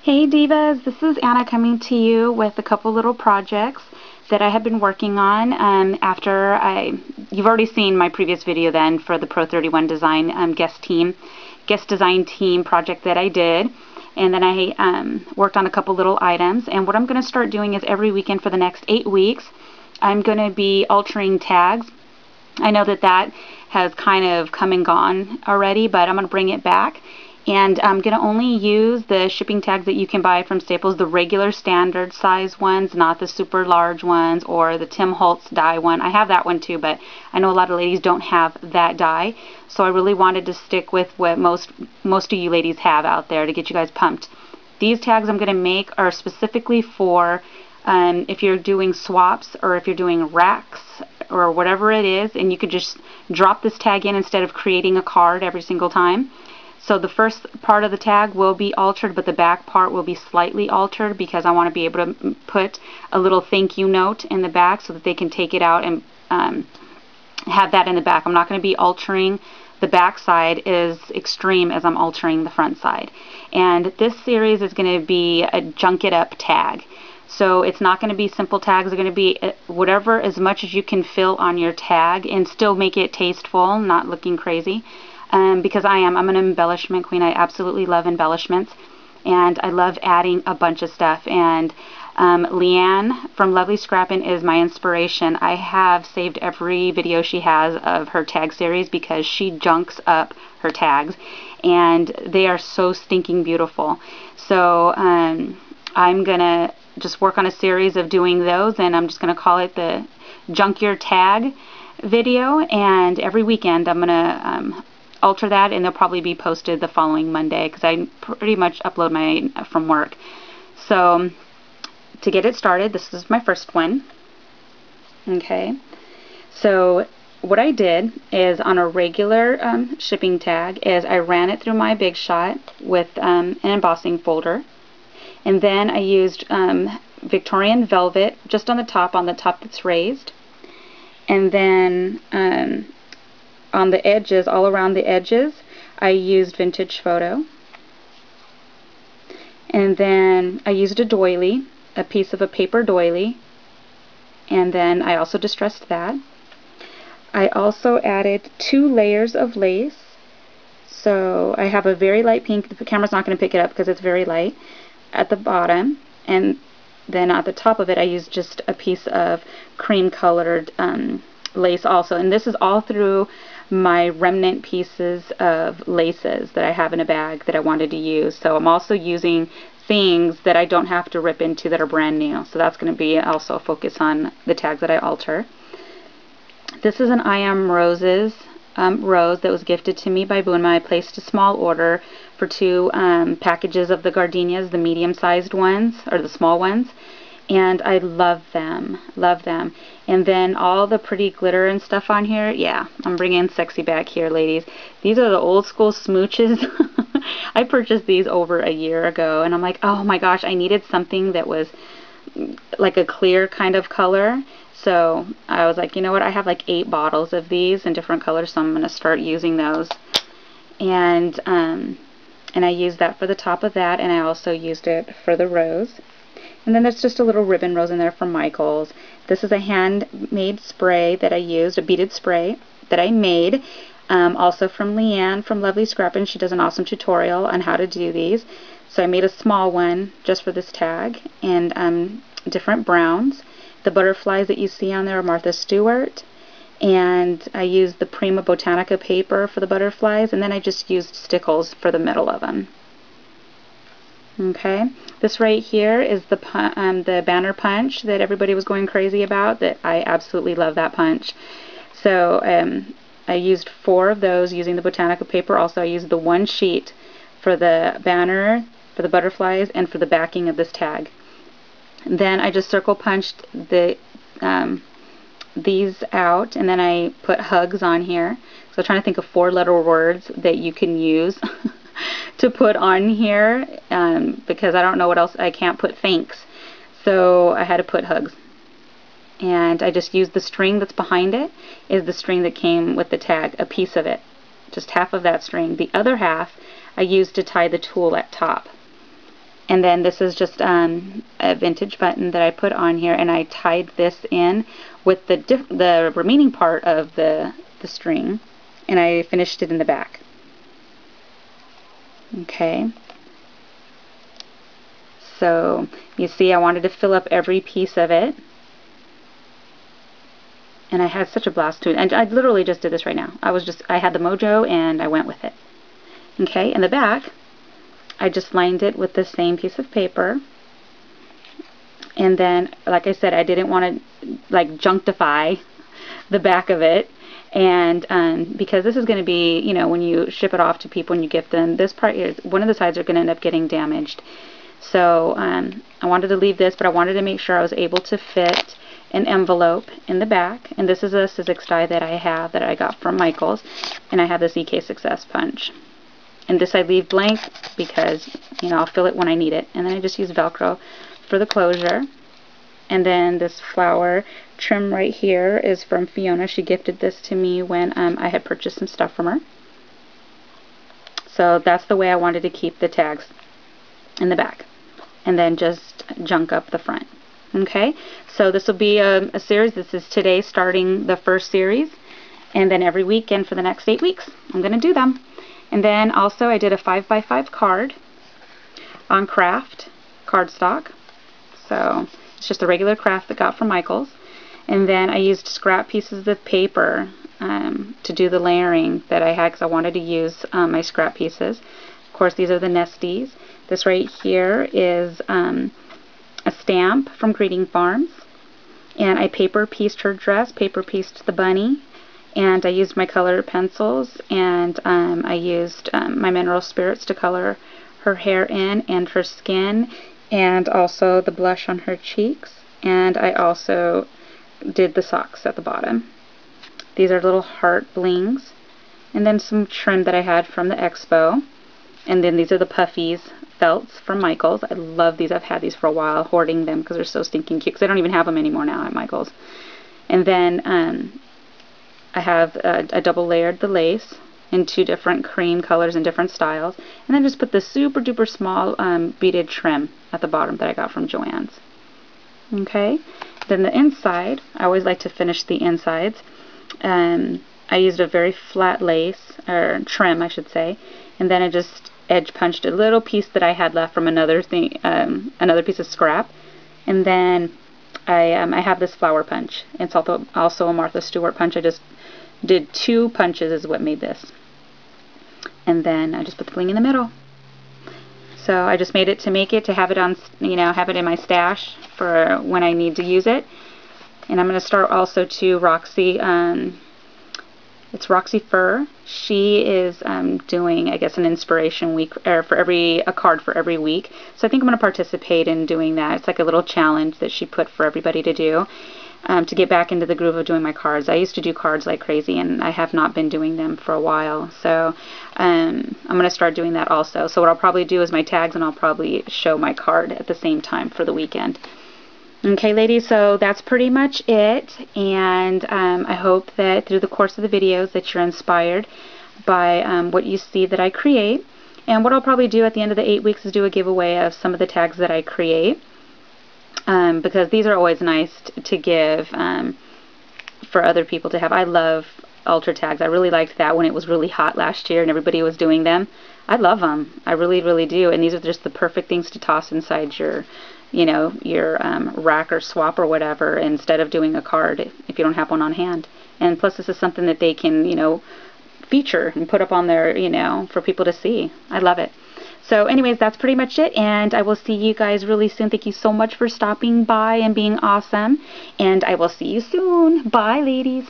Hey Divas, this is Anna coming to you with a couple little projects that I have been working on you've already seen my previous video then for the Pro 31 Design guest design team project that I did, and then I worked on a couple little items. And what I'm going to start doing is every weekend for the next 8 weeks I'm going to be altering tags. I know that has kind of come and gone already, but I'm going to bring it back. And I'm going to only use the shipping tags that you can buy from Staples, the regular standard size ones, not the super large ones or the Tim Holtz die one. I have that one too, but I know a lot of ladies don't have that die. So I really wanted to stick with what most of you ladies have out there to get you guys pumped. These tags I'm going to make are specifically for if you're doing swaps or if you're doing racks or whatever it is, and you could just drop this tag in instead of creating a card every single time. So the first part of the tag will be altered, but the back part will be slightly altered because I want to be able to put a little thank you note in the back so that they can take it out and have that in the back. I'm not going to be altering the back side as extreme as I'm altering the front side. And this series is going to be a junk it up tag. So it's not going to be simple tags. They're going to be whatever, as much as you can fill on your tag and still make it tasteful, not looking crazy. Because I'm an embellishment queen. I absolutely love embellishments, and I love adding a bunch of stuff. And Leanne from Lovely Scrappin' is my inspiration. I have saved every video she has of her tag series because she junks up her tags, and they are so stinking beautiful. So I'm gonna just work on a series of doing those, and I'm just gonna call it the Junk Your Tag video. And every weekend I'm gonna alter that, and they'll probably be posted the following Monday because I pretty much upload my from work. So to get it started, this is my first one. Okay, so what I did is on a regular shipping tag is I ran it through my Big Shot with an embossing folder, and then I used Victorian velvet just on the top that's raised, and then on the edges, all around the edges, I used vintage photo. And then I used a doily, a piece of a paper doily, and then I also distressed that. I also added 2 layers of lace. So I have a very light pink, the camera's not going to pick it up because it's very light, at the bottom, and then at the top of it I used just a piece of cream colored lace also. And this is all through my remnant pieces of laces that I have in a bag that I wanted to use. So I'm also using things that I don't have to rip into that are brand new. So that's going to be also a focus on the tags that I alter. This is an I Am Roses rose that was gifted to me by Boonma. I placed a small order for 2 packages of the gardenias, the medium-sized ones, or the small ones. And I love them, love them. And then all the pretty glitter and stuff on here, yeah, I'm bringing sexy back here, ladies. These are the old school smooches. I purchased these over a year ago, and I'm like, oh my gosh, I needed something that was like a clear kind of color. So I was like, you know what, I have like 8 bottles of these in different colors, so I'm going to start using those. And I used that for the top of that, and I also used it for the rose. And then there's just a little ribbon rose in there from Michaels. This is a handmade spray that I used, a beaded spray that I made, also from Leanne from Lovely Scrappin'. She does an awesome tutorial on how to do these. So I made a small one just for this tag, and different browns. The butterflies that you see on there are Martha Stewart, and I used the Prima Botanica paper for the butterflies, and then I just used stickles for the middle of them. Okay, this right here is the banner punch that everybody was going crazy about. That I absolutely love that punch. So I used 4 of those using the Botanica paper. Also, I used the 1 sheet for the banner, for the butterflies, and for the backing of this tag. Then I just circle punched these out, and then I put hugs on here. So I'm trying to think of 4-letter words that you can use to put on here, because I don't know what else. I can't put thanks, so I had to put hugs. And I just used the string that's behind it, is the string that came with the tag, a piece of it, just half of that string. The other half I used to tie the tulle at top. And then this is just a vintage button that I put on here, and I tied this in with the remaining part of the string, and I finished it in the back. Okay. So you see, I wanted to fill up every piece of it, and I had such a blast to it. And I literally just did this right now. I had the mojo and I went with it. Okay, in the back, I just lined it with the same piece of paper. And then, like I said, I didn't want to like junctify the back of it. And because this is going to be, you know, when you ship it off to people and you gift them, this part here, one of the sides are going to end up getting damaged. So I wanted to leave this, but I wanted to make sure I was able to fit an envelope in the back. And this is a Sizzix die that I have that I got from Michael's. And I have this EK Success punch. And this I leave blank because, you know, I'll fill it when I need it. And then I just use Velcro for the closure. And then this flower trim right here is from Fiona. She gifted this to me when I had purchased some stuff from her. So that's the way I wanted to keep the tags in the back. And then just junk up the front. Okay, so this will be a series. This is today starting the first series. And then every weekend for the next 8 weeks, I'm going to do them. And then also I did a 5x5 card on craft cardstock. So it's just a regular craft that I got from Michael's. And then I used scrap pieces of paper to do the layering that I had because I wanted to use my scrap pieces. Of course, these are the nesties. This right here is a stamp from Greeting Farms. And I paper pieced her dress, paper pieced the bunny. And I used my colored pencils, and I used my mineral spirits to color her hair in and her skin, and also the blush on her cheeks. And I also did the socks at the bottom. These are little heart blings. And then some trim that I had from the expo. And then these are the puffies felts from Michael's. I love these. I've had these for a while, hoarding them because they're so stinking cute. Because I don't even have them anymore now at Michael's. And then I have I double layered the lace in 2 different cream colors and different styles, and then just put the super duper small beaded trim at the bottom that I got from Joann's. Okay, then the inside, I always like to finish the insides. I used a very flat lace, or trim I should say, and then I just edge punched a little piece that I had left from another thing, another piece of scrap, and then I have this flower punch. It's also a Martha Stewart punch. I just did 2 punches is what made this. And then I just put the bling in the middle. So I just made it to have it on, you know, have it in my stash for when I need to use it. And I'm going to start also to Roxy. It's Roxy Fur. She is doing, I guess, an inspiration week, or a card for every week. So I think I'm going to participate in doing that. It's like a little challenge that she put for everybody to do. To get back into the groove of doing my cards. I used to do cards like crazy, and I have not been doing them for a while. So I'm going to start doing that also. So what I'll probably do is my tags, and I'll probably show my card at the same time for the weekend. Okay, ladies, so that's pretty much it. And I hope that through the course of the videos that you're inspired by what you see that I create. And what I'll probably do at the end of the 8 weeks is do a giveaway of some of the tags that I create. Because these are always nice to give for other people to have. I love ultra tags. I really liked that when it was really hot last year and everybody was doing them. I love them. I really, really do. And these are just the perfect things to toss inside your, you know, your rack or swap or whatever, instead of doing a card if you don't have one on hand. And plus, this is something that they can, you know, feature and put up on their, you know, for people to see. I love it. So anyways, that's pretty much it, and I will see you guys really soon. Thank you so much for stopping by and being awesome, and I will see you soon. Bye, ladies.